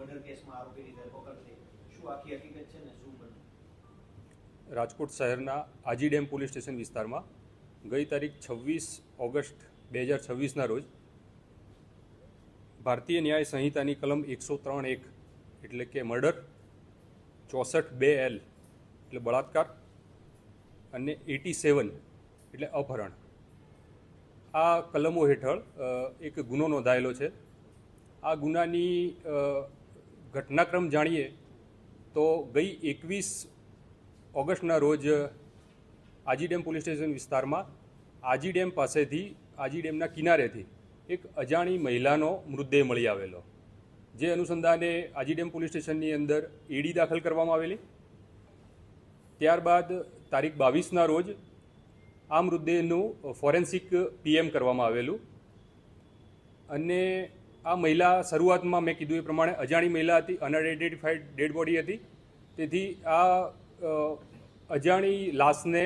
Murder કેસમાં આરોપીની ધરપકડ થઈ, શું આખી હકીકત છે ને શું બન્યું? રાજકોટ શહેરના આજી ડેમ પોલીસ સ્ટેશન વિસ્તારમાં ગઈ તારીખ 26 ઓગસ્ટ 2026ના રોજ ભારતીય ન્યાય સંહિતાની કલમ 103(1) એટલે કે મર્ડર, 64(2)L એટલે બળાત્કાર અને 87 એટલે અપહરણ, આ કલમો હેઠળ એક ગુનો નોંધાયેલો છે. આ ગુનાની ઘટનાક્રમ જાણીએ તો ગઈ 21 ઓગસ્ટના રોજ આજી ડેમ પોલીસ સ્ટેશન વિસ્તારમાં આજી ડેમ પાસેથી, આજી ડેમના કિનારેથી એક અજાણી મહિલાનો મૃતદેહ મળી આવેલો, જે અનુસંધાને આજી ડેમ પોલીસ સ્ટેશનની અંદર એડી દાખલ કરવામાં આવેલી. ત્યારબાદ તારીખ 22ના રોજ આ મૃતદેહનું ફોરેન્સિક પીએમ કરવામાં આવેલું અને આ મહિલા શરૂઆતમાં મેં કીધું એ પ્રમાણે અજાણી મહિલા હતી, અનઆઇડેન્ટિફાઈડ ડેડ બોડી હતી. તેથી આ અજાણી લાશને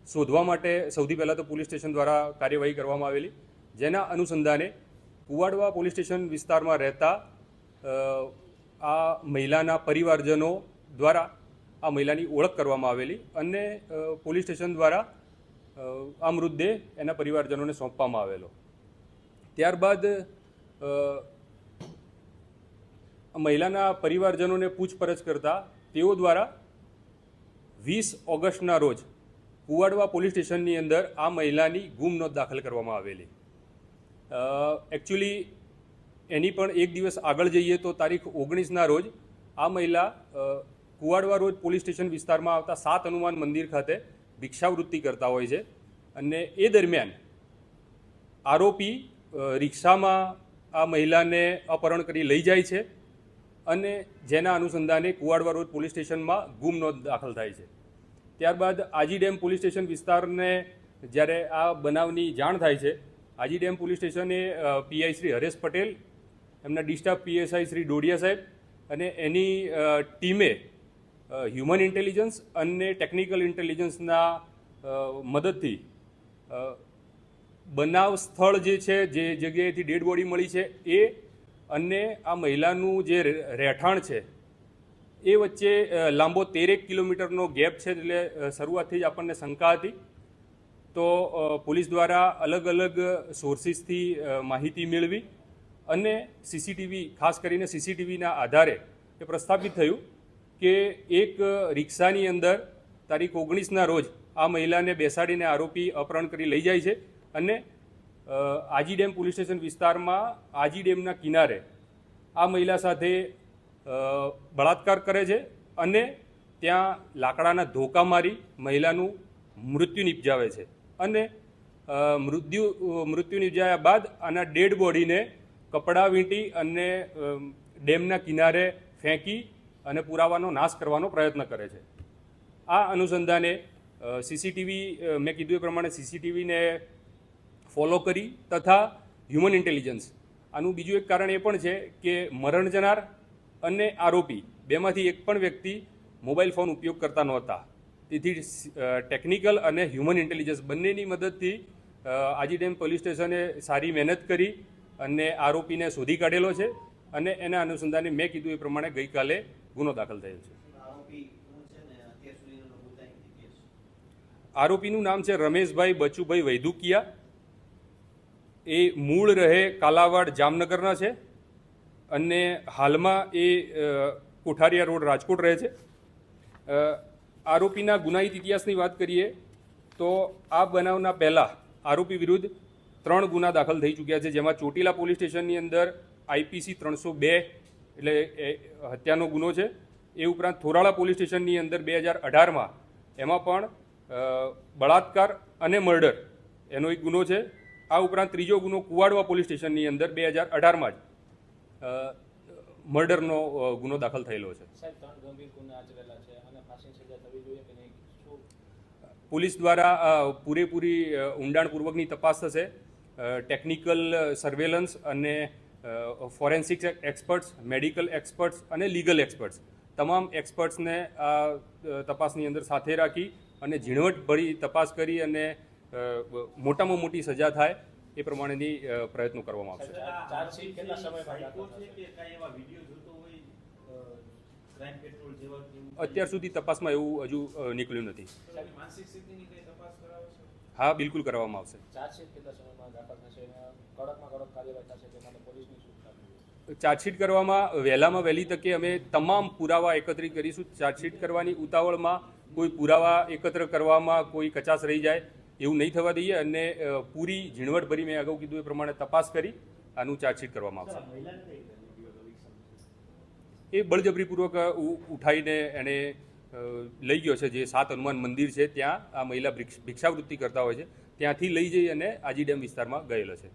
શોધવા માટે સૌથી પહેલાં તો પોલીસ સ્ટેશન દ્વારા કાર્યવાહી કરવામાં આવેલી, જેના અનુસંધાને કુવાડવા પોલીસ સ્ટેશન વિસ્તારમાં રહેતા આ મહિલાના પરિવારજનો દ્વારા આ મહિલાની ઓળખ કરવામાં આવેલી અને પોલીસ સ્ટેશન દ્વારા આ મૃતદેહ એના પરિવારજનોને સોંપવામાં આવેલો. ત્યારબાદ મહિલાના પરિવારજનોને પૂછપરછ કરતા તેઓ દ્વારા 20 ઓગસ્ટના રોજ કુવાડવા પોલીસ સ્ટેશનની અંદર આ મહિલાની ગુમ નોંધ દાખલ કરવામાં આવેલી. એકચ્યુઅલી એની પણ એક દિવસ આગળ જઈએ તો તારીખ 19ના રોજ આ મહિલા કુવાડવા રોડ પોલીસ સ્ટેશન વિસ્તારમાં આવતા 7 હનુમાન મંદિર ખાતે ભિક્ષાવૃત્તિ કરતા હોય છે અને એ દરમિયાન આરોપી રિક્ષામાં આ મહિલાને અપહરણ કરી લઈ જાય છે અને જેના અનુસંધાને કુવાડવા રોડ પોલીસ સ્ટેશનમાં ગુમ નોંધ દાખલ થાય છે. ત્યારબાદ આજી ડેમ પોલીસ સ્ટેશન વિસ્તારને જ્યારે આ બનાવની જાણ થાય છે, આજી ડેમ પોલીસ સ્ટેશને પીઆઈ શ્રી હરેશ પટેલ, એમના ડિસ્ટાફ પીએસઆઈ શ્રી ડોડિયા સાહેબ અને એની ટીમે હ્યુમન ઇન્ટેલિજન્સ અને ટેકનિકલ ઇન્ટેલિજન્સના મદદથી બનાવ સ્થળ જે છે, જે જગ્યાએથી ડેડ બોડી મળી છે એ અને આ મહિલાનું જે રહેઠાણ છે એ વચ્ચે લાંબો 13 કિલોમીટરનો ગેપ છે. એટલે શરૂઆતથી જ આપણને શંકા હતી. તો પોલીસ દ્વારા અલગ અલગ સોર્સિસથી માહિતી મેળવી અને સીસીટીવી, ખાસ કરીને સીસીટીવીના આધારે એ પ્રસ્થાપિત થયું કે એક રિક્ષાની અંદર તારીખ 19ના રોજ આ મહિલાને બેસાડીને આરોપી અપહરણ કરી લઈ જાય છે અને આજી ડેમ પોલીસ સ્ટેશન વિસ્તારમાં આજી ડેમના કિનારે આ મહિલા સાથે બળાત્કાર કરે છે અને ત્યાં લાકડાના ધોકા મારી મહિલાનું મૃત્યુ નિપજાવે છે અને મૃત્યુ નિપજાયા બાદ આના ડેડ બોડીને કપડાં વીંટી અને ડેમના કિનારે ફેંકી અને પુરાવાનો નાશ કરવાનો પ્રયત્ન કરે છે. આ અનુસંધાને સીસીટીવી, મેં કીધું એ પ્રમાણે સીસીટીવીને ફોલો કરી તથા હ્યુમન ઇન્ટેલિજન્સ, આનું બીજું એક કારણ એ પણ છે કે મરણ જનાર અને આરોપી બેમાંથી એક પણ વ્યક્તિ મોબાઈલ ફોન ઉપયોગ કરતા નહોતા. તેથી ટેકનિકલ અને હ્યુમન ઇન્ટેલિજન્સ બંનેની મદદથી આજી ડેમ પોલીસ સ્ટેશને સારી મહેનત કરી અને આરોપીને શોધી કાઢેલો છે અને એના અનુસંધાને મેં કીધું એ પ્રમાણે ગઈકાલે ગુનો દાખલ થયેલ છે. આરોપીનું નામ છે રમેશભાઈ બચુભાઈ વૈદુકિયા. એ મૂળ રહે કાલાવાડ જામનગરના છે અને હાલમાં એ કોઠારિયા રોડ રાજકોટ રહે છે. આરોપીના ગુનાહિત ઇતિહાસની વાત કરીએ તો આ બનાવના પહેલાં આરોપી વિરુદ્ધ 3 ગુના દાખલ થઈ ચૂક્યા છે, જેમાં ચોટીલા પોલીસ સ્ટેશનની અંદર IPC 302 એટલે હત્યાનો ગુનો છે. એ ઉપરાંત થોરાળા પોલીસ સ્ટેશનની અંદર 2018માં એમાં પણ બળાત્કાર અને મર્ડર એનો એક ગુનો છે. આ ઉપરાંત ત્રીજો ગુનો કુવાડવા પોલીસ સ્ટેશનની અંદર 2018માં જ મર્ડરનો ગુનો દાખલ થયેલો છે. પોલીસ દ્વારા પૂરેપૂરી ઊંડાણપૂર્વકની તપાસ થશે. ટેકનિકલ સર્વેલન્સ અને ફોરેન્સિક એક્સપર્ટ્સ, મેડિકલ એક્સપર્ટ્સ અને લીગલ એક્સપર્ટ્સ, તમામ એક્સપર્ટ્સને આ તપાસની અંદર સાથે રાખી અને ઝીણવટભરી તપાસ કરી અને મોટામાં મોટી સજા થાય એ પ્રમાણેની પ્રયત્નો કરવામાં આવશે. ક્રાઇમ પેટ્રોલ જેવા એવું અત્યાર સુધી તપાસમાં એવું હજુ નીકળ્યું નથી. સાહેબ, માનસિક સ્થિતિની કઈ તપાસ કરાવો છો? હા, બિલકુલ કરવામાં આવશે. ચાર્જશીટ કેટલા સમયમાં દાખલ થશે અને કડકમાં કડક કાર્યવાહી થશે તે માટે પોલીસની સૂચના આપી. ચાર્જશીટ કરવામાં વહેલામાં વહેલી તકે અમે તમામ પુરાવા એકત્રિત કરીશું. ચાર્જશીટ કરવાની ઉતાવળમાં કોઈ પુરાવા એકત્ર કરવામાં કોઈ કચાશ રહી જાય એવું નહીં થવા દઈએ અને પૂરી ઝીણવટભરી મેં અગાઉ કીધું એ પ્રમાણે તપાસ કરી આનું ચાર્જશીટ કરવામાં આવશે. એ બળજબરીપૂર્વક ઉઠાઈને એને લઈ ગયો છે. જે 7 હનુમાન મંદિર છે ત્યાં આ મહિલા ભિક્ષાવૃત્તિ કરતા હોય છે ત્યાંથી લઈ જઈ અને આજી ડેમ વિસ્તારમાં ગયેલો છે.